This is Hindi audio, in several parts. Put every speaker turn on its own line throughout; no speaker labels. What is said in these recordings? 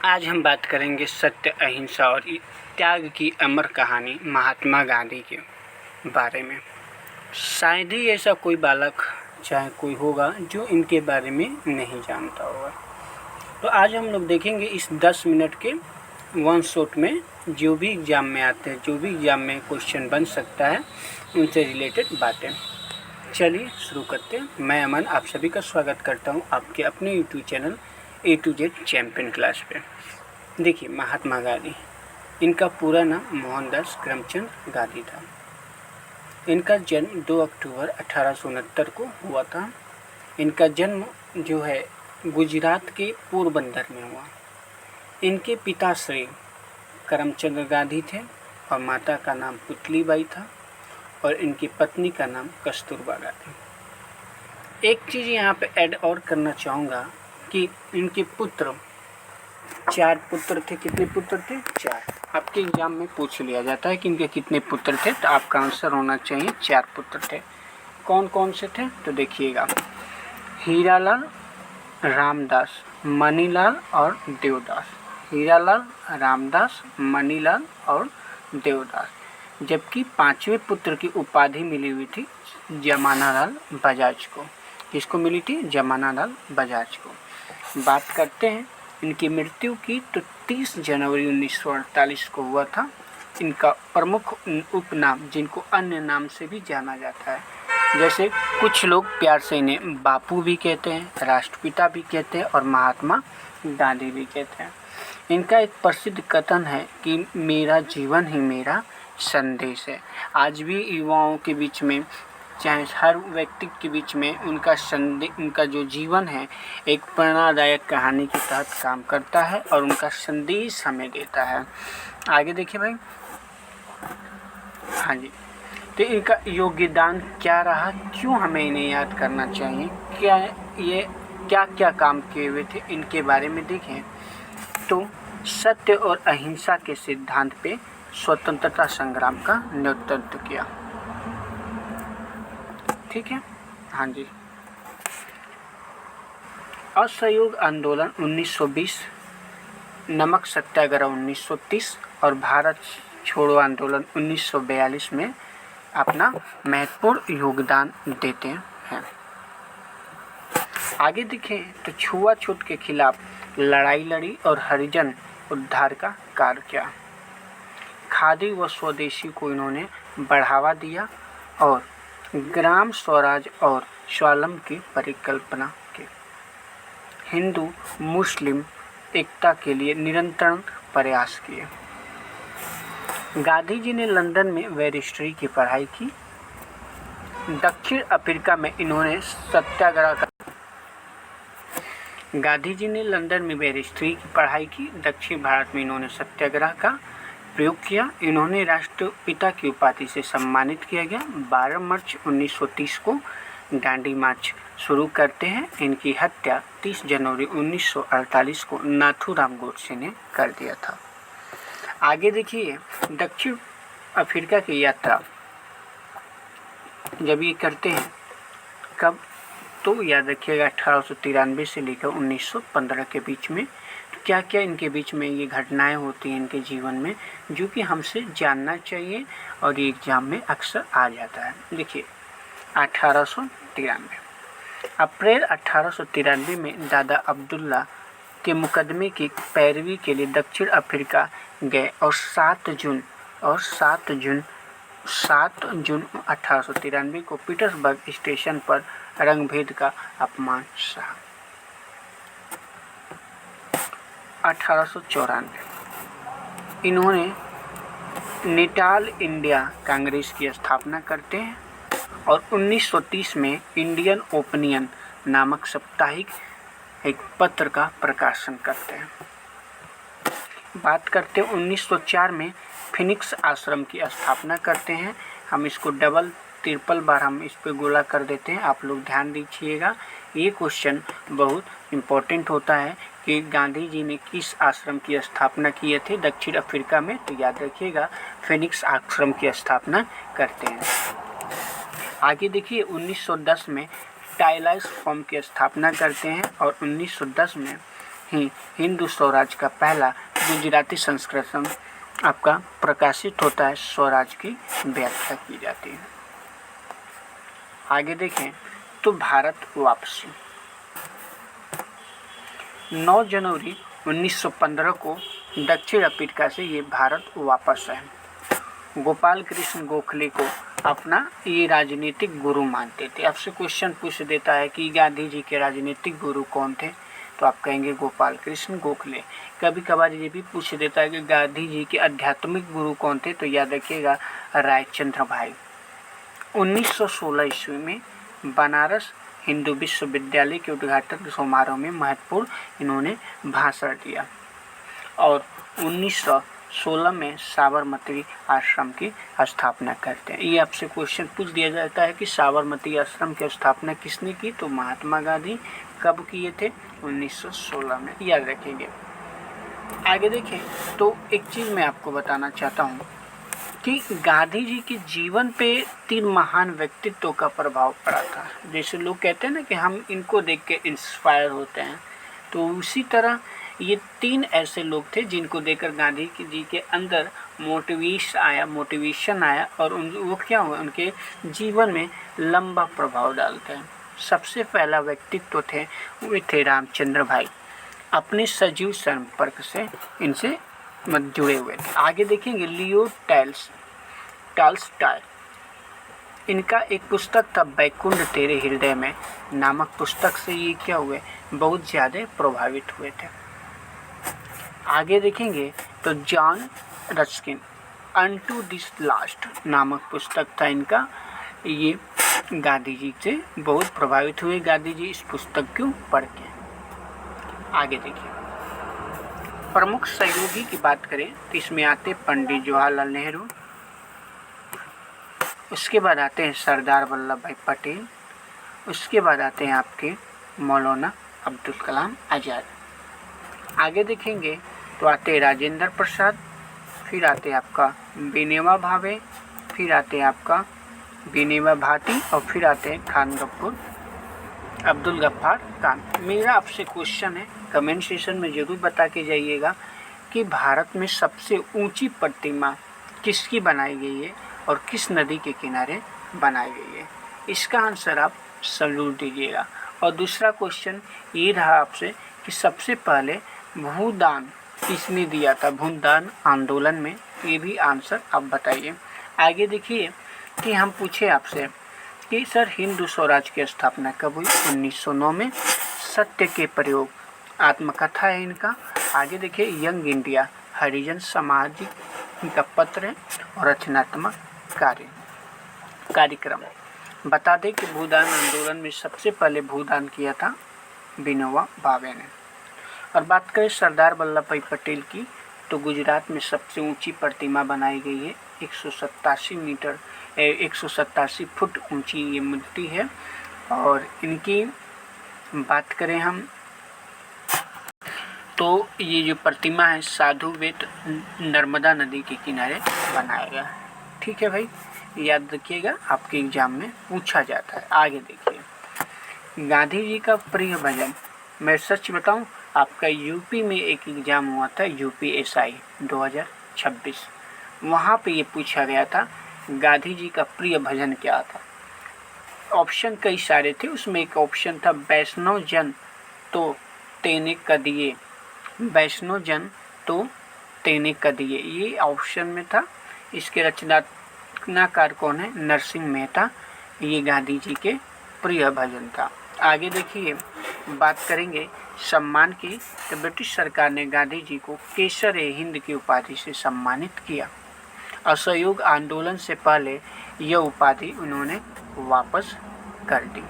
आज हम बात करेंगे सत्य, अहिंसा और त्याग की अमर कहानी महात्मा गांधी के बारे में। शायद ही ऐसा कोई बालक चाहे कोई होगा जो इनके बारे में नहीं जानता होगा। तो आज हम लोग देखेंगे इस 10 मिनट के वन शॉट में जो भी एग्ज़ाम में आते हैं, जो भी एग्ज़ाम में क्वेश्चन बन सकता है, उनसे रिलेटेड बातें। चलिए शुरू करते हैं। मैं अमन आप सभी का स्वागत करता हूं आपके अपने YouTube channel A to Z champion class पे। देखिए, महात्मा गांधी, इनका पूरा नाम मोहनदास करमचंद गांधी था। इनका जन्म 2 अक्टूबर 1869 को हुआ था। इनका जन्म जो है गुजरात के पोरबंदर में हुआ। इनके पिता श्री करमचंद गांधी थे और माता का नाम पुतलीबाई था और इनकी पत्नी का नाम कस्तूरबा गांधी। एक चीज़ यहाँ पे ऐड और करना चाहूँगा कि इनके पुत्र 4 पुत्र थे। कितने पुत्र थे? 4। आपके एग्जाम में पूछ लिया जाता है कि इनके कितने पुत्र थे, तो आपका आंसर होना चाहिए 4 पुत्र थे। कौन कौन से थे? तो देखिएगा, हीरालाल, रामदास, मनीलाल और देवदास। हीरालाल, रामदास, मनीलाल और देवदास। जबकि 5वें पुत्र की उपाधि मिली हुई थी जमानालाल बजाज को। किसको मिली थी? जमानालाल बजाज को। बात करते हैं इनकी मृत्यु की, तो 30 जनवरी 1948 को हुआ था। इनका प्रमुख उपनाम, जिनको अन्य नाम से भी जाना जाता है, जैसे कुछ लोग प्यार से इन्हें बापू भी कहते हैं, राष्ट्रपिता भी कहते हैं और महात्मा गांधी भी कहते हैं। इनका एक प्रसिद्ध कथन है कि मेरा जीवन ही मेरा संदेश है। आज भी युवाओं के बीच में, चाहे हर व्यक्ति के बीच में, उनका जो जीवन है एक प्रेरणादायक कहानी के तहत काम करता है और उनका संदेश हमें देता है। आगे देखिए भाई। हाँ जी, तो इनका योगदान क्या रहा, क्यों हमें इन्हें याद करना चाहिए, क्या क्या काम किए हुए थे, इनके बारे में देखें तो सत्य और अहिंसा के सिद्धांत पे स्वतंत्रता संग्राम का नेतृत्व किया। ठीक है, हाँ जी। असहयोग आंदोलन 1920, नमक सत्याग्रह 1930 और भारत छोड़ो आंदोलन 1942 में अपना महत्वपूर्ण योगदान देते हैं। आगे देखें तो छुआछूत के खिलाफ लड़ाई लड़ी और हरिजन उद्धार का कार्य किया। खादी व स्वदेशी को इन्होंने बढ़ावा दिया और ग्राम स्वराज और स्वावलंबन की परिकल्पना की। हिंदू मुस्लिम एकता के लिए निरंतर प्रयास किए। गांधी जी ने लंदन में बैरिस्ट्री की पढ़ाई की। दक्षिण अफ्रीका में इन्होंने सत्याग्रह का गांधी जी ने लंदन में बैरिस्ट्री की पढ़ाई की। दक्षिण भारत में इन्होंने सत्याग्रह का प्रयोग किया। इन्होंने राष्ट्रपिता की उपाधि से सम्मानित किया गया। 12 मार्च 1930 को दांडी मार्च शुरू करते हैं। इनकी हत्या 30 जनवरी 1948 को नाथूराम गोडसे ने कर दिया था। आगे देखिए, दक्षिण अफ्रीका की यात्रा जब ये करते हैं, कब, तो याद रखिएगा 1893 से लेकर 1915 के बीच में। तो क्या क्या इनके बीच में ये घटनाएं होती हैं इनके जीवन में, जो कि हमसे जानना चाहिए और ये एग्जाम में अक्सर आ जाता है। देखिए, 1893 अप्रैल 1893 में दादा अब्दुल्ला के मुकदमे की पैरवी के लिए दक्षिण अफ्रीका गए और 7 जून 1893 को पीटर्सबर्ग स्टेशन पर रंगभेद का अपमान सहा। 1894 इन्होंने नेटाल इंडिया कांग्रेस की स्थापना करते हैं और 1930 में इंडियन ओपिनियन नामक साप्ताहिक एक पत्र का प्रकाशन करते हैं। बात करते हैं 1904 में फिनिक्स आश्रम की स्थापना करते हैं। हम इसको डबल ट्रिपल बार हम इस पे गोला कर देते हैं। आप लोग ध्यान दीजिएगा, ये क्वेश्चन बहुत इम्पोर्टेंट होता है कि गांधी जी ने किस आश्रम की स्थापना किए थे दक्षिण अफ्रीका में। तो याद रखिएगा, फिनिक्स आश्रम की स्थापना करते हैं। आगे देखिए, 1910 में टाइलर्स फर्म की स्थापना करते हैं और 1910 में ही हिंदू स्वराज का पहला गुजराती संस्करण आपका प्रकाशित होता है। स्वराज की व्याख्या की जाती है। आगे देखें तो भारत वापसी 9 जनवरी 1915 को दक्षिण अफ्रीका से ये भारत वापस आए। गोपाल कृष्ण गोखले को अपना ये राजनीतिक गुरु मानते थे। आपसे क्वेश्चन पूछ देता है कि गांधी जी के राजनीतिक गुरु कौन थे, तो आप कहेंगे गोपाल कृष्ण गोखले। कभी कभार ये भी पूछ देता है कि गांधी जी के आध्यात्मिक गुरु कौन थे, तो याद रखिएगा रायचंद्र भाई। 1916 ईस्वी में बनारस हिंदू विश्वविद्यालय के उद्घाटन समारोह में महत्वपूर्ण इन्होंने भाषण दिया और 1916 में साबरमती आश्रम की स्थापना करते हैं। ये आपसे क्वेश्चन पूछ दिया जाता है कि साबरमती आश्रम की स्थापना किसने की, तो महात्मा गांधी। कब किए थे, 1916 में, याद रखेंगे। आगे देखें तो एक चीज़ मैं आपको बताना चाहता हूँ कि गांधी जी के जीवन पे 3 महान व्यक्तित्वों का प्रभाव पड़ा था। जैसे लोग कहते हैं ना कि हम इनको देख के इंस्पायर होते हैं, तो उसी तरह ये 3 ऐसे लोग थे जिनको देखकर गांधी जी के अंदर मोटिवेशन आया और वो क्या हुआ, उनके जीवन में लंबा प्रभाव डालते हैं। सबसे पहला व्यक्तित्व थे वे थे रामचंद्र भाई। अपने सजीव संपर्क से इनसे जुड़े हुए थे। आगे देखेंगे लियो टॉल्स्टॉय। इनका एक पुस्तक था बैकुंठ तेरे हृदय में नामक पुस्तक से ये क्या हुए, बहुत ज़्यादा प्रभावित हुए थे। आगे देखेंगे तो John Ruskin unto this last नामक पुस्तक था इनका। ये गांधी जी से बहुत प्रभावित हुए गांधी जी इस पुस्तक को पढ़ के। आगे देखिए प्रमुख सहयोगी की बात करें तो इसमें आते पंडित जवाहरलाल नेहरू, उसके बाद आते हैं सरदार वल्लभ भाई पटेल, उसके बाद आते हैं आपके मौलाना अब्दुल कलाम आज़ाद। आगे देखेंगे तो आते हैं राजेंद्र प्रसाद, फिर आते हैं आपका विनोबा भावे, फिर आते हैं आपका विनोबा भाटी और फिर आते हैं खान गफ्फार अब्दुल गफ्फार खान। मेरा आपसे क्वेश्चन है, कमेंट सेशन में ज़रूर बता के जाइएगा कि भारत में सबसे ऊंची प्रतिमा किसकी बनाई गई है और किस नदी के किनारे बनाई गई है। इसका आंसर आप जरूर दीजिएगा। और दूसरा क्वेश्चन ये रहा आपसे कि सबसे पहले भूदान किसने दिया था भूदान आंदोलन में, ये भी आंसर आप बताइए। आगे देखिए कि हम पूछे आपसे कि सर हिंदू स्वराज की स्थापना कब हुई, 1909 में। सत्य के प्रयोग आत्मकथा है इनका। आगे देखिए यंग इंडिया हरिजन सामाजिक का पत्र है और रचनात्मक कार्यक्रम। बता दें कि भूदान आंदोलन में सबसे पहले भूदान किया था विनोबा भावे ने। और बात करें सरदार वल्लभ भाई पटेल की, तो गुजरात में सबसे ऊंची प्रतिमा बनाई गई है। 187 फुट ऊंची ये मूर्ति है। और इनकी बात करें हम तो ये जो प्रतिमा है साधु बेट नर्मदा नदी के किनारे बनाया गया। ठीक है भाई, याद रखिएगा, आपके एग्जाम में पूछा जाता है। आगे देखिए गांधी जी का प्रिय भजन। मैं सच बताऊं, आपका यूपी में एक एग्ज़ाम हुआ था UPSI 2026, वहाँ पे ये पूछा गया था गांधी जी का प्रिय भजन क्या था। ऑप्शन कई सारे थे, उसमें एक ऑप्शन था वैष्णव जन तो तेने कदिए, वैष्णव जन तो तेने कदिए, ये ऑप्शन में था। इसके रचनाकार कौन है, नरसिंह मेहता। ये गांधी जी के प्रिय भजन था। आगे देखिए बात करेंगे सम्मान की, तो ब्रिटिश सरकार ने गांधी जी को केसर-ए-हिंद की उपाधि से सम्मानित किया। असहयोग आंदोलन से पहले यह उपाधि उन्होंने वापस कर दी।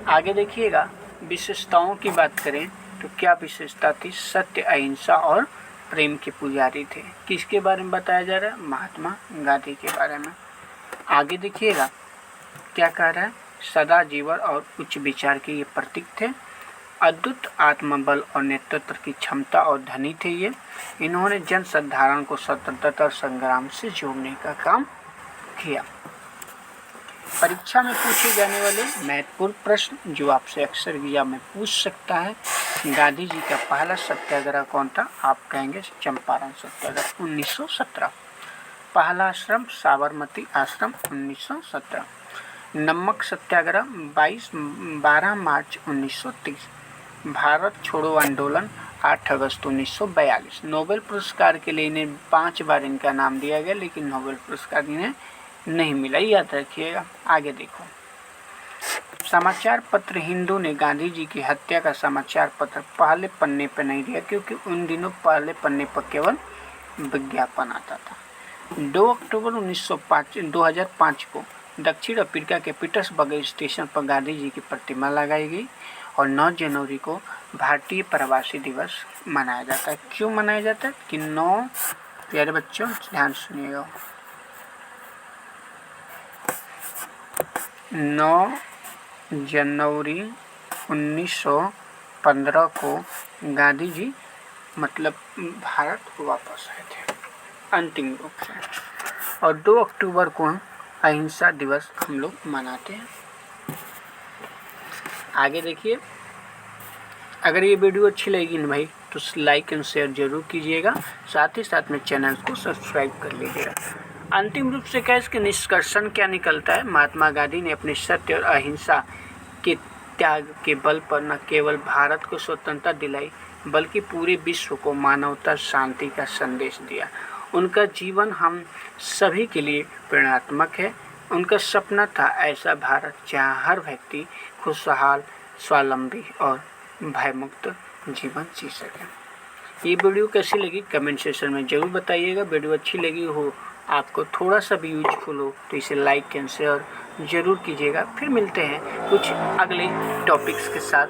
आगे देखिएगा विशेषताओं की बात करें तो क्या विशेषता थी, सत्य अहिंसा और प्रेम के पुजारी थे। किसके बारे में बताया जा रहा है, महात्मा गांधी के बारे में। आगे देखिएगा क्या कह रहा है, सदा जीवन और उच्च विचार के ये प्रतीक थे। अद्भुत आत्मबल और नेतृत्व की क्षमता और धनी थे ये। इन्होंने जन साधारण को स्वतंत्रता संग्राम से जोड़ने का काम किया। परीक्षा में पूछे जाने वाले महत्वपूर्ण प्रश्न जो आपसे अक्सर एग्जाम में पूछ सकता है, गांधी जी का पहला सत्याग्रह कौन था? आप कहेंगे चंपारण सत्याग्रह 1917। पहला आश्रम साबरमती आश्रम 1917। नमक सत्याग्रह 12 मार्च 1930। भारत छोड़ो आंदोलन 8 अगस्त 1942। नोबेल पुरस्कार के लिए इन्हें 5 बार इनका नाम दिया गया, लेकिन नोबेल पुरस्कार इन्हें नहीं मिला, याद रखिएगा। आगे देखो, समाचार पत्र हिंदू ने गांधी जी की हत्या का समाचार पत्र पहले पन्ने पर नहीं दिया, क्योंकि उन दिनों पहले पन्ने पर केवल विज्ञापन आता था। 2 अक्टूबर 2005 को दक्षिण अफ्रीका के पीटर्सबर्ग स्टेशन पर गांधी जी की प्रतिमा लगाई गई और 9 जनवरी को भारतीय प्रवासी दिवस मनाया जाता है। क्यों मनाया जाता है? कि 9 प्यारे बच्चों ध्यान सुनिएगा, 9 जनवरी 1915 को गांधी जी मतलब भारत को वापस आए थे अंतिम रूप से, और 2 अक्टूबर को अहिंसा दिवस हम लोग मनाते हैं। आगे देखिए, अगर ये वीडियो अच्छी लगेगी ना भाई तो लाइक एंड शेयर जरूर कीजिएगा, साथ ही साथ में चैनल को सब्सक्राइब कर लीजिएगा। अंतिम रूप से क्या इसके निष्कर्षण क्या निकलता है? महात्मा गांधी ने अपने सत्य और अहिंसा के त्याग के बल पर न केवल भारत को स्वतंत्रता दिलाई, बल्कि पूरे विश्व को मानवता शांति का संदेश दिया। उनका जीवन हम सभी के लिए प्रेरणात्मक है। उनका सपना था ऐसा भारत जहां हर व्यक्ति खुशहाल, स्वावलंबी और भयमुक्त जीवन जी सके। ये वीडियो कैसी लगी कमेंट सेक्शन में जरूर बताइएगा। वीडियो अच्छी लगी हो, आपको थोड़ा सा भी यूजफुल हो तो इसे लाइक एंड शेयर जरूर कीजिएगा। फिर मिलते हैं कुछ अगले टॉपिक्स के साथ।